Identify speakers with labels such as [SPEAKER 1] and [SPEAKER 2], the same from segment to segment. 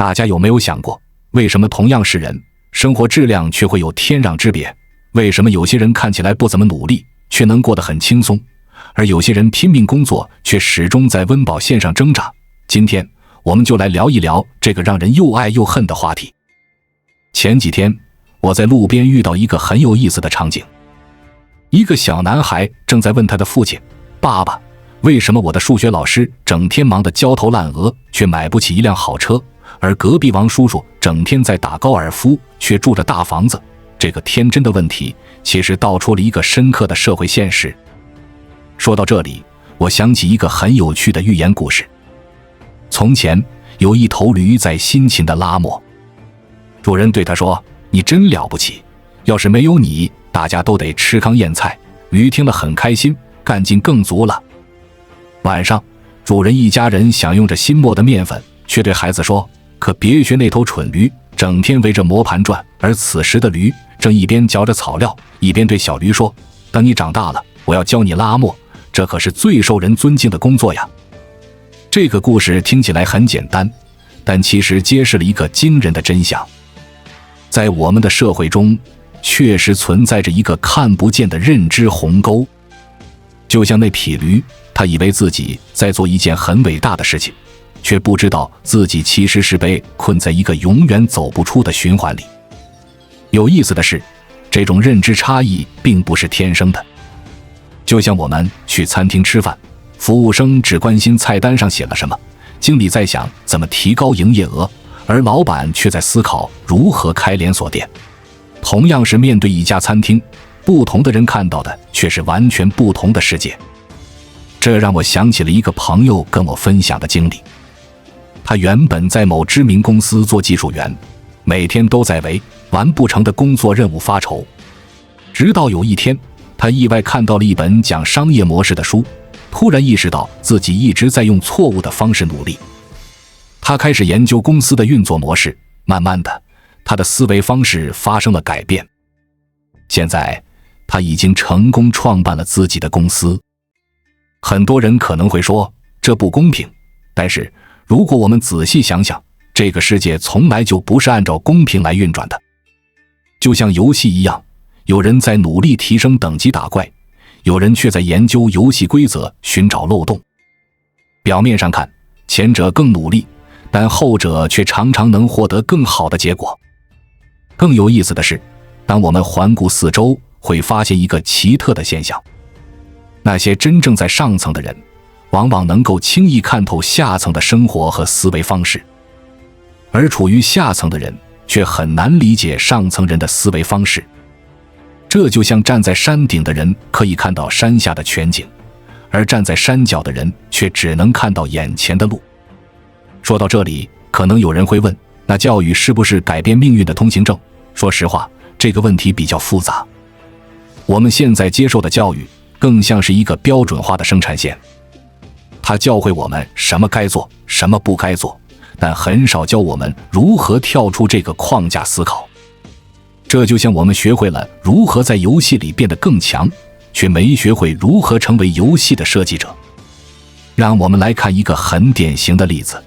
[SPEAKER 1] 大家有没有想过，为什么同样是人，生活质量却会有天壤之别？为什么有些人看起来不怎么努力，却能过得很轻松，而有些人拼命工作，却始终在温饱线上挣扎？今天我们就来聊一聊这个让人又爱又恨的话题。前几天我在路边遇到一个很有意思的场景，一个小男孩正在问他的父亲：爸爸，为什么我的数学老师整天忙得焦头烂额，却买不起一辆好车，而隔壁王叔叔整天在打高尔夫，却住着大房子？这个天真的问题其实道出了一个深刻的社会现实。说到这里，我想起一个很有趣的寓言故事。从前有一头驴在辛勤地拉磨，主人对他说：你真了不起，要是没有你，大家都得吃糠咽菜。驴听了很开心，干劲更足了。晚上，主人一家人享用着新磨的面粉，却对孩子说：可别学那头蠢驴，整天围着磨盘转。而此时的驴正一边嚼着草料，一边对小驴说：等你长大了，我要教你拉磨，这可是最受人尊敬的工作呀。这个故事听起来很简单，但其实揭示了一个惊人的真相。在我们的社会中，确实存在着一个看不见的认知鸿沟。就像那匹驴，他以为自己在做一件很伟大的事情，却不知道自己其实是被困在一个永远走不出的循环里。有意思的是，这种认知差异并不是天生的。就像我们去餐厅吃饭，服务生只关心菜单上写了什么，经理在想怎么提高营业额，而老板却在思考如何开连锁店。同样是面对一家餐厅，不同的人看到的却是完全不同的世界。这让我想起了一个朋友跟我分享的经历。他原本在某知名公司做技术员，每天都在为完不成的工作任务发愁。直到有一天，他意外看到了一本讲商业模式的书，突然意识到自己一直在用错误的方式努力。他开始研究公司的运作模式，慢慢的，他的思维方式发生了改变。现在，他已经成功创办了自己的公司。很多人可能会说，这不公平，但是如果我们仔细想想，这个世界从来就不是按照公平来运转的。就像游戏一样，有人在努力提升等级打怪，有人却在研究游戏规则寻找漏洞。表面上看，前者更努力，但后者却常常能获得更好的结果。更有意思的是，当我们环顾四周，会发现一个奇特的现象。那些真正在上层的人，往往能够轻易看透下层的生活和思维方式，而处于下层的人却很难理解上层人的思维方式。这就像站在山顶的人可以看到山下的全景，而站在山脚的人却只能看到眼前的路。说到这里，可能有人会问，那教育是不是改变命运的通行证？说实话，这个问题比较复杂。我们现在接受的教育更像是一个标准化的生产线，它教会我们什么该做，什么不该做，但很少教我们如何跳出这个框架思考。这就像我们学会了如何在游戏里变得更强，却没学会如何成为游戏的设计者。让我们来看一个很典型的例子。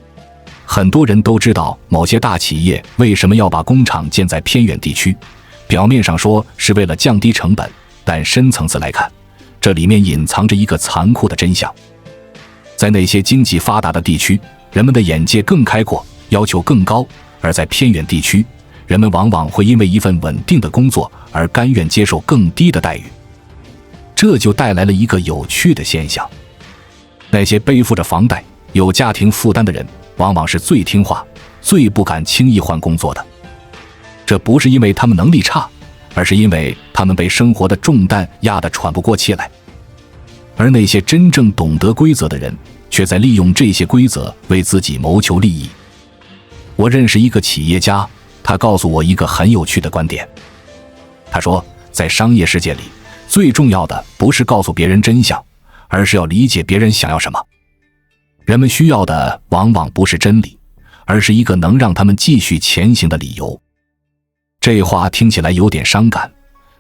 [SPEAKER 1] 很多人都知道某些大企业为什么要把工厂建在偏远地区，表面上说是为了降低成本，但深层次来看，这里面隐藏着一个残酷的真相。在那些经济发达的地区，人们的眼界更开阔，要求更高，而在偏远地区，人们往往会因为一份稳定的工作而甘愿接受更低的待遇。这就带来了一个有趣的现象。那些背负着房贷、有家庭负担的人，往往是最听话、最不敢轻易换工作的。这不是因为他们能力差，而是因为他们被生活的重担压得喘不过气来。而那些真正懂得规则的人，却在利用这些规则为自己谋求利益。我认识一个企业家，他告诉我一个很有趣的观点。他说，在商业世界里，最重要的不是告诉别人真相，而是要理解别人想要什么。人们需要的往往不是真理，而是一个能让他们继续前行的理由。这话听起来有点伤感，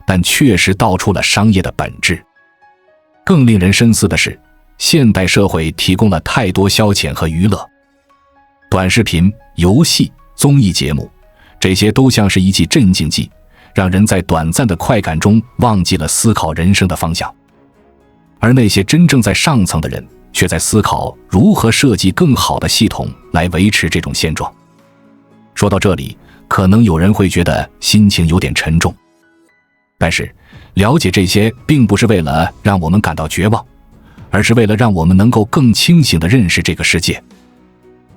[SPEAKER 1] 但确实道出了商业的本质。更令人深思的是，现代社会提供了太多消遣和娱乐，短视频、游戏、综艺节目，这些都像是一剂镇静剂，让人在短暂的快感中忘记了思考人生的方向。而那些真正在上层的人，却在思考如何设计更好的系统来维持这种现状。说到这里，可能有人会觉得心情有点沉重，但是了解这些并不是为了让我们感到绝望，而是为了让我们能够更清醒地认识这个世界。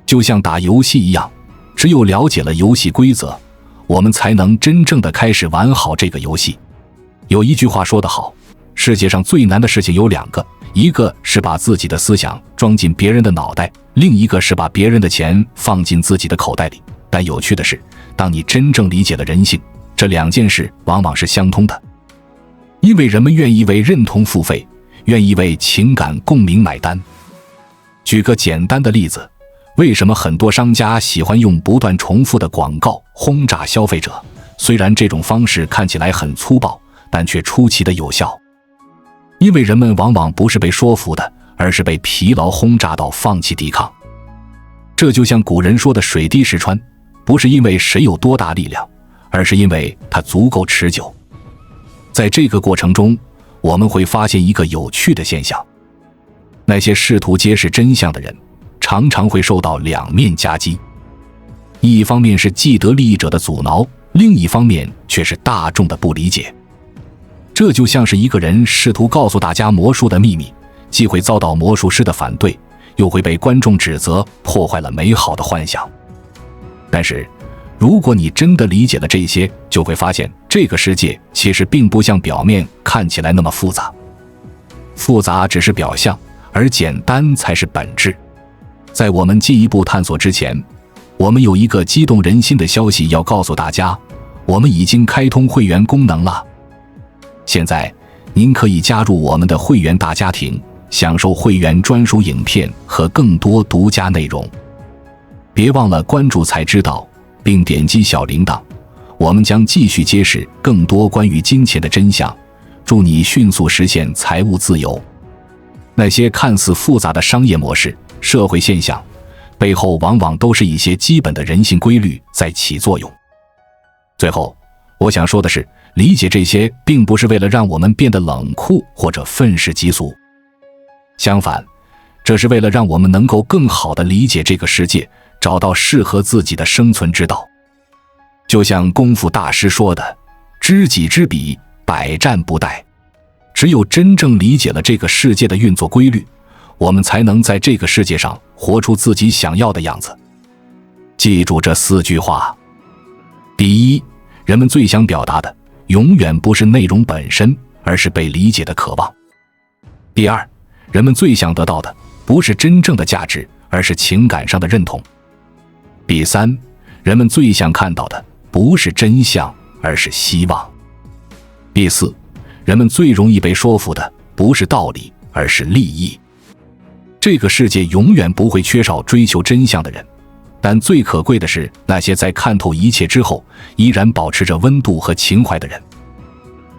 [SPEAKER 1] 就像打游戏一样，只有了解了游戏规则，我们才能真正地开始玩好这个游戏。有一句话说得好，世界上最难的事情有2个，一个是把自己的思想装进别人的脑袋，另一个是把别人的钱放进自己的口袋里。但有趣的是，当你真正理解了人性，这2件事往往是相通的。因为人们愿意为认同付费，愿意为情感共鸣买单。举个简单的例子，为什么很多商家喜欢用不断重复的广告轰炸消费者？虽然这种方式看起来很粗暴，但却出奇的有效。因为人们往往不是被说服的，而是被疲劳轰炸到放弃抵抗。这就像古人说的水滴石穿，不是因为谁有多大力量，而是因为它足够持久。在这个过程中，我们会发现一个有趣的现象，那些试图揭示真相的人，常常会受到2面夹击。一方面是既得利益者的阻挠，另一方面却是大众的不理解。这就像是一个人试图告诉大家魔术的秘密，既会遭到魔术师的反对，又会被观众指责破坏了美好的幻想。但是如果你真的理解了这些，就会发现这个世界其实并不像表面看起来那么复杂。复杂只是表象，而简单才是本质。在我们进一步探索之前，我们有一个激动人心的消息要告诉大家，我们已经开通会员功能了。现在您可以加入我们的会员大家庭，享受会员专属影片和更多独家内容。别忘了关注才知道，并点击小铃铛，我们将继续揭示更多关于金钱的真相，助你迅速实现财务自由。那些看似复杂的商业模式、社会现象，背后往往都是一些基本的人性规律在起作用。最后，我想说的是，理解这些并不是为了让我们变得冷酷或者愤世嫉俗，相反，这是为了让我们能够更好地理解这个世界，找到适合自己的生存之道。就像功夫大师说的，知己知彼，百战不殆。只有真正理解了这个世界的运作规律，我们才能在这个世界上活出自己想要的样子。记住这4句话。第一，人们最想表达的永远不是内容本身，而是被理解的渴望。第二，人们最想得到的不是真正的价值，而是情感上的认同。第三，人们最想看到的不是真相，而是希望。第四，人们最容易被说服的不是道理，而是利益。这个世界永远不会缺少追求真相的人，但最可贵的是那些在看透一切之后依然保持着温度和情怀的人，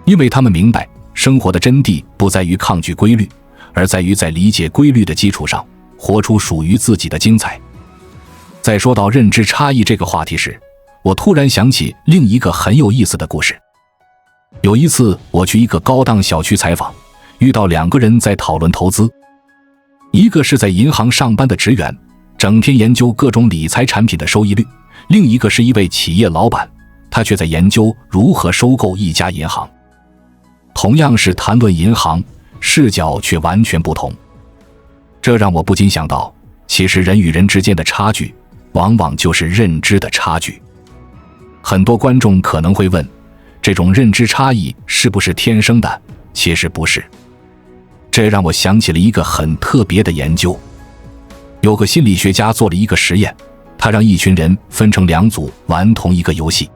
[SPEAKER 1] 因为他们明白生活的真谛不在于抗拒规律，而在于在理解规律的基础上活出属于自己的精彩。在说到认知差异这个话题时，我突然想起另一个很有意思的故事。有一次我去一个高档小区采访，遇到2个人在讨论投资。一个是在银行上班的职员，整天研究各种理财产品的收益率；另一个是一位企业老板，他却在研究如何收购一家银行。同样是谈论银行，视角却完全不同。这让我不禁想到，其实人与人之间的差距往往就是认知的差距。很多观众可能会问，这种认知差异是不是天生的？其实不是。这让我想起了一个很特别的研究。有个心理学家做了一个实验，他让一群人分成2组玩同一个游戏。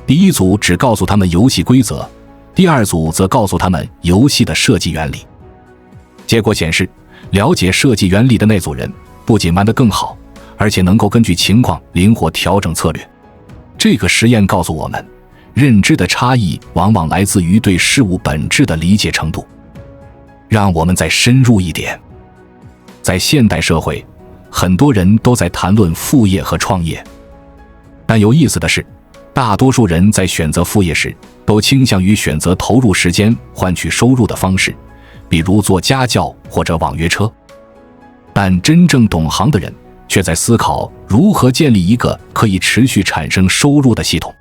[SPEAKER 1] 第一组只告诉他们游戏规则，第二组则告诉他们游戏的设计原理。结果显示，了解设计原理的那组人不仅玩得更好，而且能够根据情况灵活调整策略。这个实验告诉我们，认知的差异往往来自于对事物本质的理解程度。让我们再深入一点。在现代社会，很多人都在谈论副业和创业。但有意思的是，大多数人在选择副业时，都倾向于选择投入时间换取收入的方式，比如做家教或者网约车。但真正懂行的人却在思考如何建立一个可以持续产生收入的系统。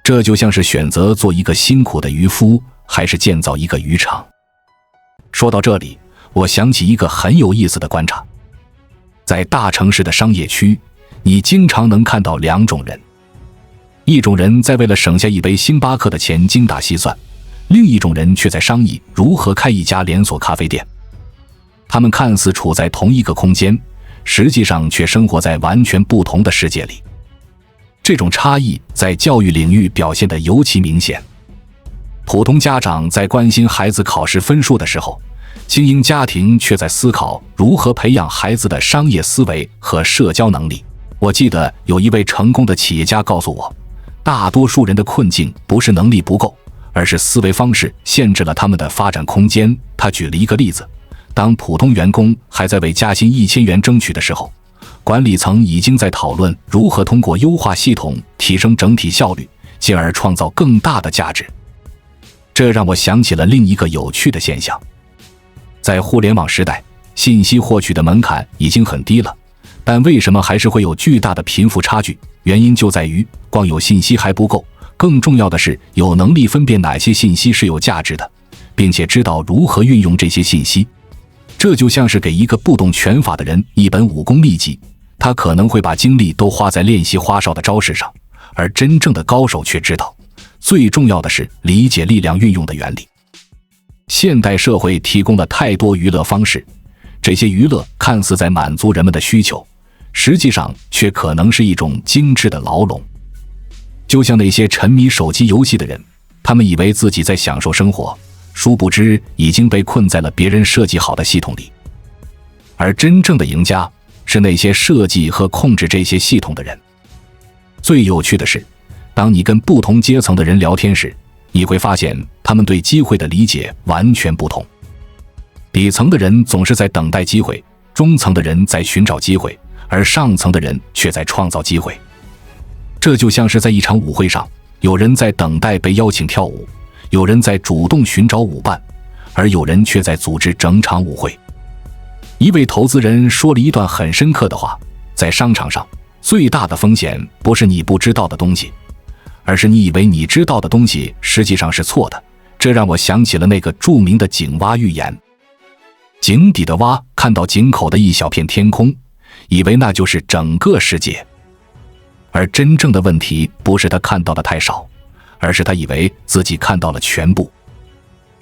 [SPEAKER 1] 这就像是选择做一个辛苦的渔夫，还是建造一个渔场。说到这里，我想起一个很有意思的观察。在大城市的商业区，你经常能看到两种人。一种人在为了省下一杯星巴克的钱精打细算，另一种人却在商议如何开一家连锁咖啡店。他们看似处在同一个空间，实际上却生活在完全不同的世界里。这种差异在教育领域表现得尤其明显。普通家长在关心孩子考试分数的时候，精英家庭却在思考如何培养孩子的商业思维和社交能力。我记得有一位成功的企业家告诉我，大多数人的困境不是能力不够，而是思维方式限制了他们的发展空间。他举了一个例子，当普通员工还在为加薪1000元争取的时候，管理层已经在讨论如何通过优化系统提升整体效率，进而创造更大的价值。这让我想起了另一个有趣的现象。在互联网时代，信息获取的门槛已经很低了，但为什么还是会有巨大的贫富差距？原因就在于光有信息还不够，更重要的是有能力分辨哪些信息是有价值的，并且知道如何运用这些信息。这就像是给一个不懂拳法的人一本武功秘籍，他可能会把精力都花在练习花哨的招式上，而真正的高手却知道，最重要的是理解力量运用的原理。现代社会提供了太多娱乐方式，这些娱乐看似在满足人们的需求，实际上却可能是一种精致的牢笼。就像那些沉迷手机游戏的人，他们以为自己在享受生活，殊不知已经被困在了别人设计好的系统里。而真正的赢家是那些设计和控制这些系统的人。最有趣的是，当你跟不同阶层的人聊天时，你会发现他们对机会的理解完全不同。底层的人总是在等待机会，中层的人在寻找机会，而上层的人却在创造机会。这就像是在一场舞会上，有人在等待被邀请跳舞，有人在主动寻找舞伴，而有人却在组织整场舞会。一位投资人说了一段很深刻的话，在商场上，最大的风险不是你不知道的东西，而是你以为你知道的东西实际上是错的。这让我想起了那个著名的井蛙寓言。井底的蛙看到井口的一小片天空，以为那就是整个世界。而真正的问题不是他看到的太少，而是他以为自己看到了全部。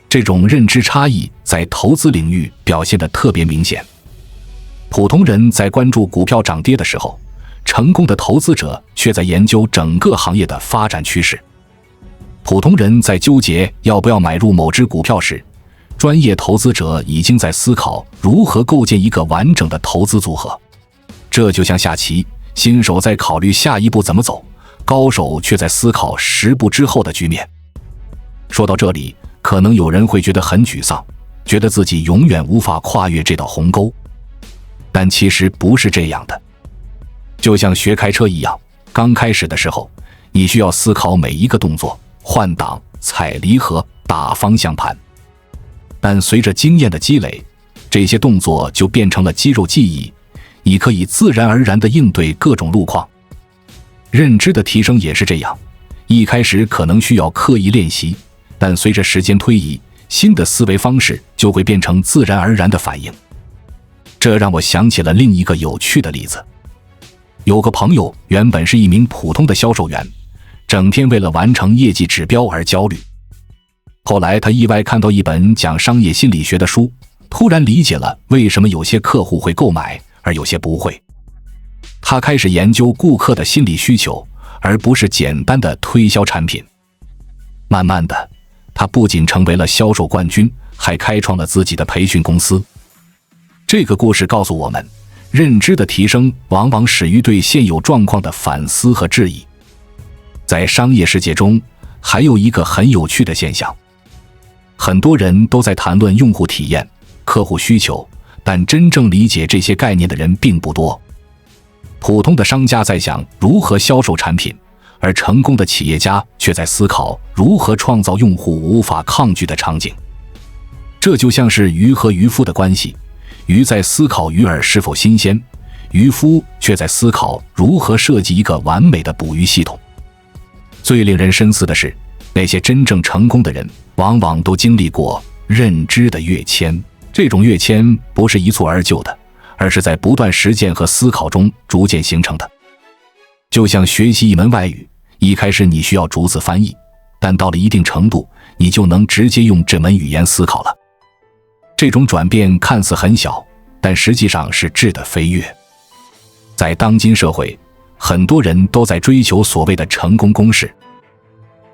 [SPEAKER 1] 这种认知差异在投资领域表现得特别明显。普通人在关注股票涨跌的时候，成功的投资者却在研究整个行业的发展趋势。普通人在纠结要不要买入某只股票时，专业投资者已经在思考如何构建一个完整的投资组合。这就像下棋，新手在考虑下一步怎么走，高手却在思考10步之后的局面。说到这里，可能有人会觉得很沮丧，觉得自己永远无法跨越这道鸿沟。但其实不是这样的。就像学开车一样，刚开始的时候，你需要思考每一个动作，换挡、踩离合、打方向盘。但随着经验的积累，这些动作就变成了肌肉记忆，你可以自然而然地应对各种路况。认知的提升也是这样，一开始可能需要刻意练习，但随着时间推移，新的思维方式就会变成自然而然的反应。这让我想起了另一个有趣的例子。有个朋友原本是一名普通的销售员，整天为了完成业绩指标而焦虑。后来他意外看到一本讲商业心理学的书，突然理解了为什么有些客户会购买，而有些不会。他开始研究顾客的心理需求，而不是简单的推销产品。慢慢的，他不仅成为了销售冠军，还开创了自己的培训公司。这个故事告诉我们，认知的提升往往始于对现有状况的反思和质疑。在商业世界中，还有一个很有趣的现象，很多人都在谈论用户体验、客户需求，但真正理解这些概念的人并不多。普通的商家在想如何销售产品，而成功的企业家却在思考如何创造用户无法抗拒的场景。这就像是鱼和渔夫的关系，鱼在思考鱼饵是否新鲜，渔夫却在思考如何设计一个完美的捕鱼系统。最令人深思的是，那些真正成功的人往往都经历过认知的跃迁，这种跃迁不是一蹴而就的，而是在不断实践和思考中逐渐形成的。就像学习一门外语，一开始你需要逐字翻译，但到了一定程度，你就能直接用这门语言思考了。这种转变看似很小，但实际上是质的飞跃。在当今社会，很多人都在追求所谓的成功公式，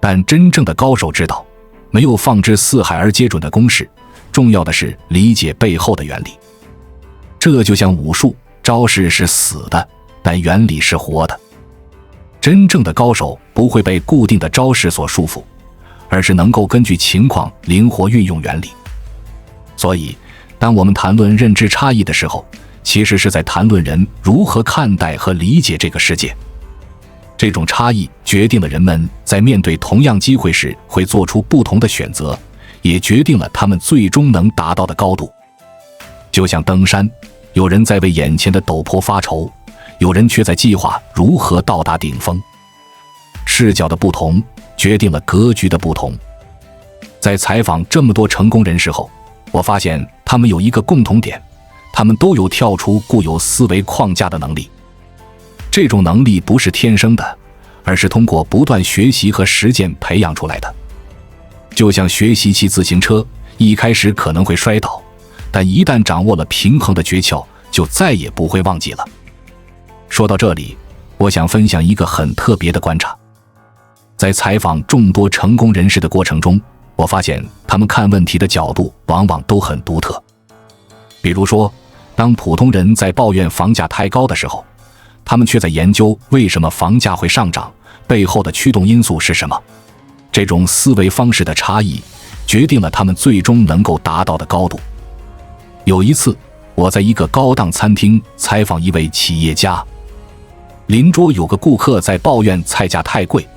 [SPEAKER 1] 但真正的高手知道，没有放之四海而皆准的公式，重要的是理解背后的原理。这就像武术，招式是死的，但原理是活的。真正的高手不会被固定的招式所束缚，而是能够根据情况灵活运用原理。所以，当我们谈论认知差异的时候，其实是在谈论人如何看待和理解这个世界。这种差异决定了人们在面对同样机会时会做出不同的选择，也决定了他们最终能达到的高度。就像登山，有人在为眼前的陡坡发愁，有人却在计划如何到达顶峰。视角的不同决定了格局的不同。在采访这么多成功人士后，我发现他们有一个共同点，他们都有跳出固有思维框架的能力。这种能力不是天生的，而是通过不断学习和实践培养出来的。就像学习骑自行车，一开始可能会摔倒，但一旦掌握了平衡的诀窍，就再也不会忘记了。说到这里，我想分享一个很特别的观察。在采访众多成功人士的过程中，我发现他们看问题的角度往往都很独特。比如说，当普通人在抱怨房价太高的时候，他们却在研究为什么房价会上涨，背后的驱动因素是什么。这种思维方式的差异，决定了他们最终能够达到的高度。有一次，我在一个高档餐厅采访一位企业家，邻桌有个顾客在抱怨菜价太贵，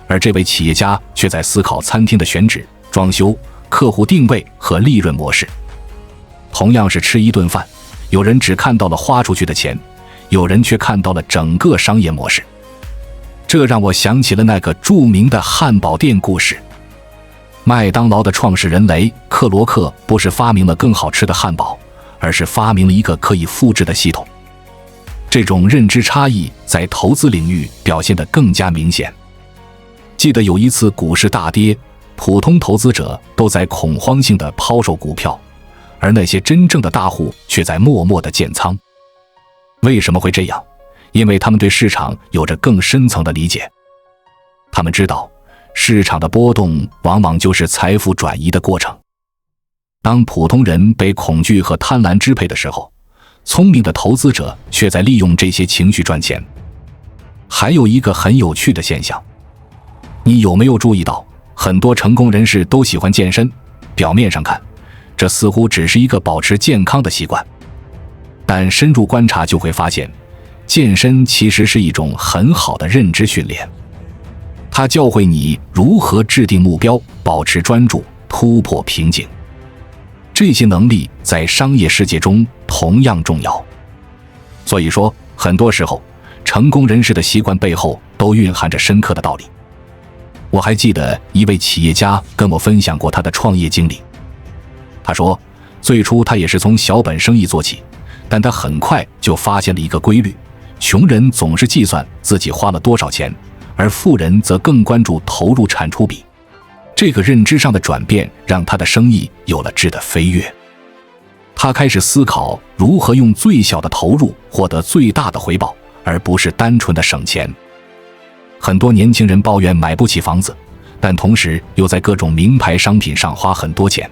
[SPEAKER 1] 而这位企业家却在思考餐厅的选址、装修、客户定位和利润模式。同样是吃一顿饭，有人只看到了花出去的钱，有人却看到了整个商业模式。这让我想起了那个著名的汉堡店故事。麦当劳的创始人雷克罗克不是发明了更好吃的汉堡，而是发明了一个可以复制的系统。这种认知差异在投资领域表现得更加明显。记得有一次股市大跌，普通投资者都在恐慌性地抛售股票，而那些真正的大户却在默默地建仓。为什么会这样？因为他们对市场有着更深层的理解。他们知道，市场的波动往往就是财富转移的过程。当普通人被恐惧和贪婪支配的时候，聪明的投资者却在利用这些情绪赚钱。还有一个很有趣的现象，你有没有注意到，很多成功人士都喜欢健身？表面上看，这似乎只是一个保持健康的习惯，但深入观察就会发现，健身其实是一种很好的认知训练。它教会你如何制定目标，保持专注，突破瓶颈。这些能力在商业世界中同样重要。所以说，很多时候，成功人士的习惯背后都蕴含着深刻的道理。我还记得一位企业家跟我分享过他的创业经历。他说，最初他也是从小本生意做起，但他很快就发现了一个规律：穷人总是计算自己花了多少钱，而富人则更关注投入产出比。这个认知上的转变让他的生意有了质的飞跃。他开始思考如何用最小的投入获得最大的回报，而不是单纯的省钱。很多年轻人抱怨买不起房子，但同时又在各种名牌商品上花很多钱。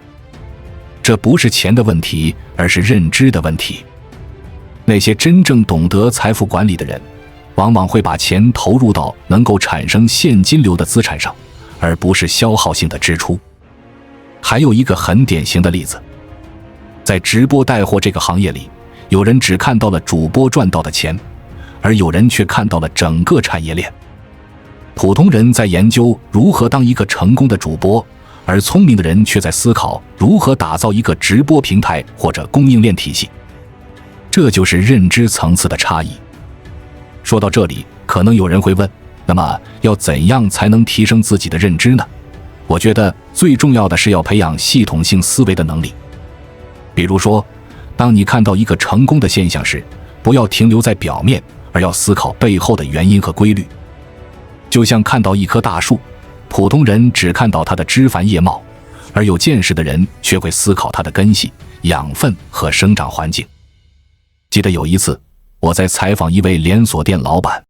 [SPEAKER 1] 这不是钱的问题，而是认知的问题。那些真正懂得财富管理的人，往往会把钱投入到能够产生现金流的资产上，而不是消耗性的支出。还有一个很典型的例子，在直播带货这个行业里，有人只看到了主播赚到的钱，而有人却看到了整个产业链。普通人在研究如何当一个成功的主播，而聪明的人却在思考如何打造一个直播平台或者供应链体系。这就是认知层次的差异。说到这里，可能有人会问，那么要怎样才能提升自己的认知呢？我觉得最重要的是要培养系统性思维的能力。比如说，当你看到一个成功的现象时，不要停留在表面，而要思考背后的原因和规律。就像看到一棵大树，普通人只看到它的枝繁叶茂，而有见识的人却会思考它的根系、养分和生长环境。记得有一次，我在采访一位连锁店老板，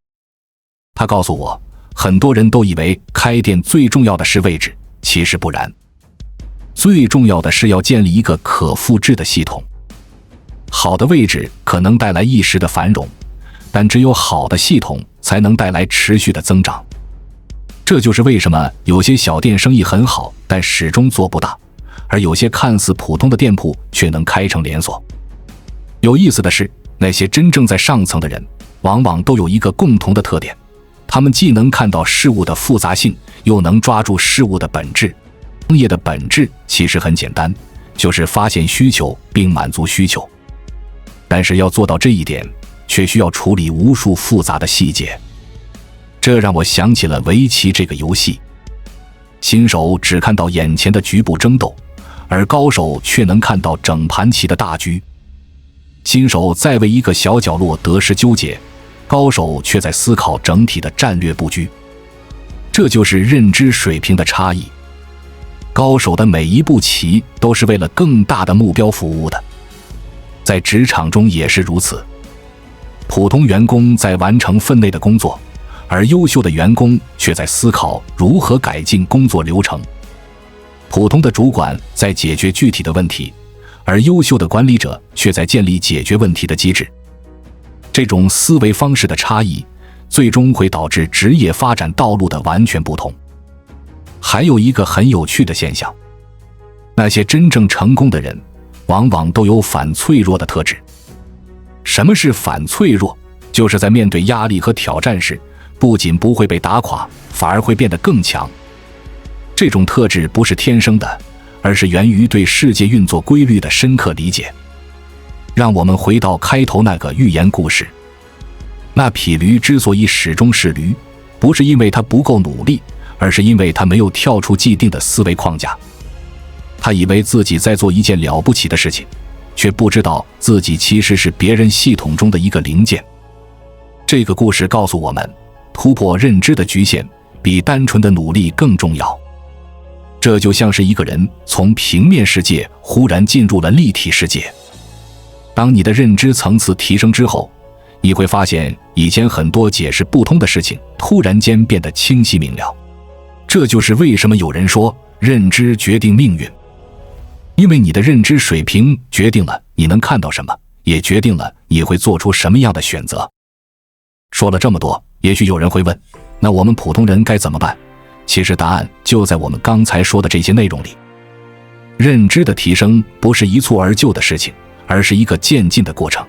[SPEAKER 1] 他告诉我，很多人都以为开店最重要的是位置，其实不然。最重要的是要建立一个可复制的系统。好的位置可能带来一时的繁荣，但只有好的系统才能带来持续的增长。这就是为什么有些小店生意很好，但始终做不大，而有些看似普通的店铺却能开成连锁。有意思的是，那些真正在上层的人，往往都有一个共同的特点，他们既能看到事物的复杂性，又能抓住事物的本质。商业的本质其实很简单，就是发现需求并满足需求。但是要做到这一点，却需要处理无数复杂的细节。这让我想起了围棋这个游戏。新手只看到眼前的局部争斗，而高手却能看到整盘棋的大局。新手在为一个小角落得失纠结，高手却在思考整体的战略布局。这就是认知水平的差异。高手的每一步棋都是为了更大的目标服务的。在职场中也是如此，普通员工在完成分内的工作，而优秀的员工却在思考如何改进工作流程。普通的主管在解决具体的问题，而优秀的管理者却在建立解决问题的机制。这种思维方式的差异，最终会导致职业发展道路的完全不同。还有一个很有趣的现象，那些真正成功的人，往往都有反脆弱的特质。什么是反脆弱？就是在面对压力和挑战时，不仅不会被打垮，反而会变得更强。这种特质不是天生的，而是源于对世界运作规律的深刻理解。让我们回到开头那个寓言故事。那匹驴之所以始终是驴，不是因为它不够努力，而是因为它没有跳出既定的思维框架。他以为自己在做一件了不起的事情，却不知道自己其实是别人系统中的一个零件。这个故事告诉我们，突破认知的局限比单纯的努力更重要。这就像是一个人从平面世界忽然进入了立体世界。当你的认知层次提升之后，你会发现以前很多解释不通的事情突然间变得清晰明了。这就是为什么有人说认知决定命运。因为你的认知水平决定了你能看到什么，也决定了你会做出什么样的选择。说了这么多，也许有人会问，那我们普通人该怎么办？其实答案就在我们刚才说的这些内容里。认知的提升不是一蹴而就的事情，而是一个渐进的过程。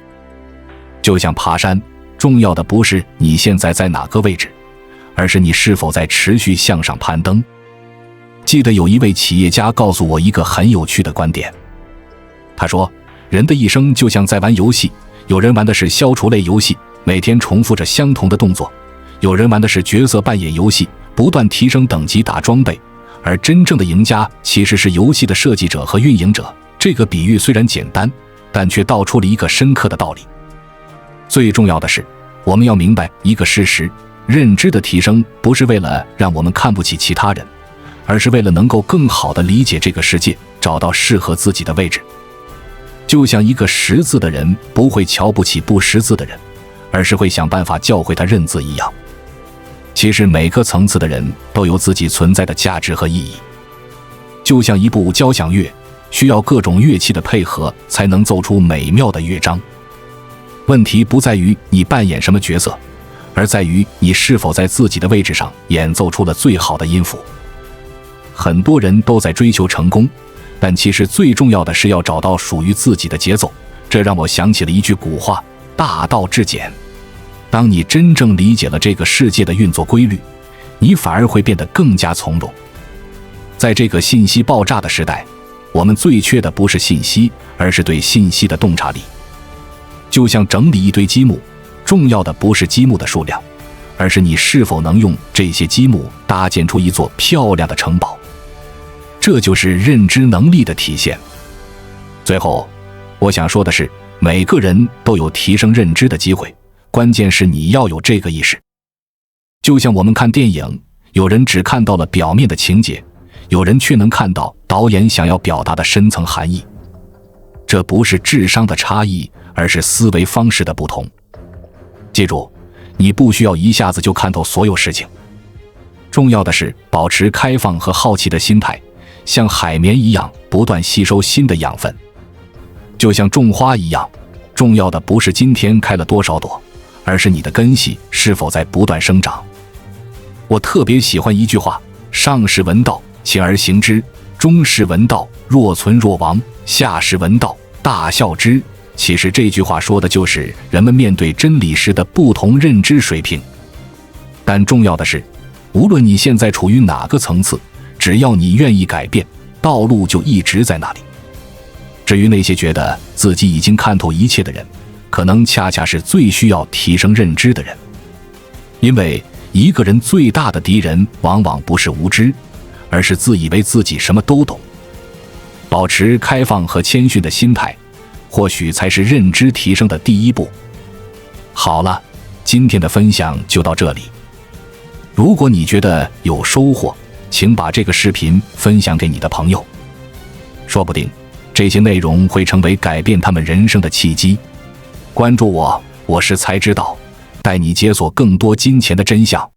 [SPEAKER 1] 就像爬山，重要的不是你现在在哪个位置，而是你是否在持续向上攀登。记得有一位企业家告诉我一个很有趣的观点。他说，人的一生就像在玩游戏，有人玩的是消除类游戏，每天重复着相同的动作；有人玩的是角色扮演游戏，不断提升等级打装备，而真正的赢家其实是游戏的设计者和运营者。这个比喻虽然简单，但却道出了一个深刻的道理。最重要的是，我们要明白一个事实，认知的提升不是为了让我们看不起其他人，而是为了能够更好地理解这个世界，找到适合自己的位置。就像一个识字的人不会瞧不起不识字的人，而是会想办法教会他认字一样。其实每个层次的人都有自己存在的价值和意义。就像一部交响乐，需要各种乐器的配合才能奏出美妙的乐章。问题不在于你扮演什么角色，而在于你是否在自己的位置上演奏出了最好的音符。很多人都在追求成功，但其实最重要的是要找到属于自己的节奏。这让我想起了一句古话，大道至简。当你真正理解了这个世界的运作规律，你反而会变得更加从容。在这个信息爆炸的时代，我们最缺的不是信息，而是对信息的洞察力。就像整理一堆积木，重要的不是积木的数量，而是你是否能用这些积木搭建出一座漂亮的城堡。这就是认知能力的体现。最后，我想说的是，每个人都有提升认知的机会，关键是你要有这个意识。就像我们看电影，有人只看到了表面的情节，有人却能看到导演想要表达的深层含义。这不是智商的差异，而是思维方式的不同。记住，你不需要一下子就看透所有事情，重要的是保持开放和好奇的心态，像海绵一样不断吸收新的养分。就像种花一样，重要的不是今天开了多少朵，而是你的根系是否在不断生长。我特别喜欢一句话：上士闻道，勤而行之；中士闻道，若存若亡；下士闻道，大笑之。其实这句话说的就是人们面对真理时的不同认知水平。但重要的是，无论你现在处于哪个层次，只要你愿意改变，道路就一直在那里。至于那些觉得自己已经看透一切的人，可能恰恰是最需要提升认知的人。因为一个人最大的敌人往往不是无知，而是自以为自己什么都懂。保持开放和谦逊的心态，或许才是认知提升的第一步。好了，今天的分享就到这里。如果你觉得有收获，请把这个视频分享给你的朋友，说不定这些内容会成为改变他们人生的契机。关注我，我是才知道，带你解锁更多金钱的真相。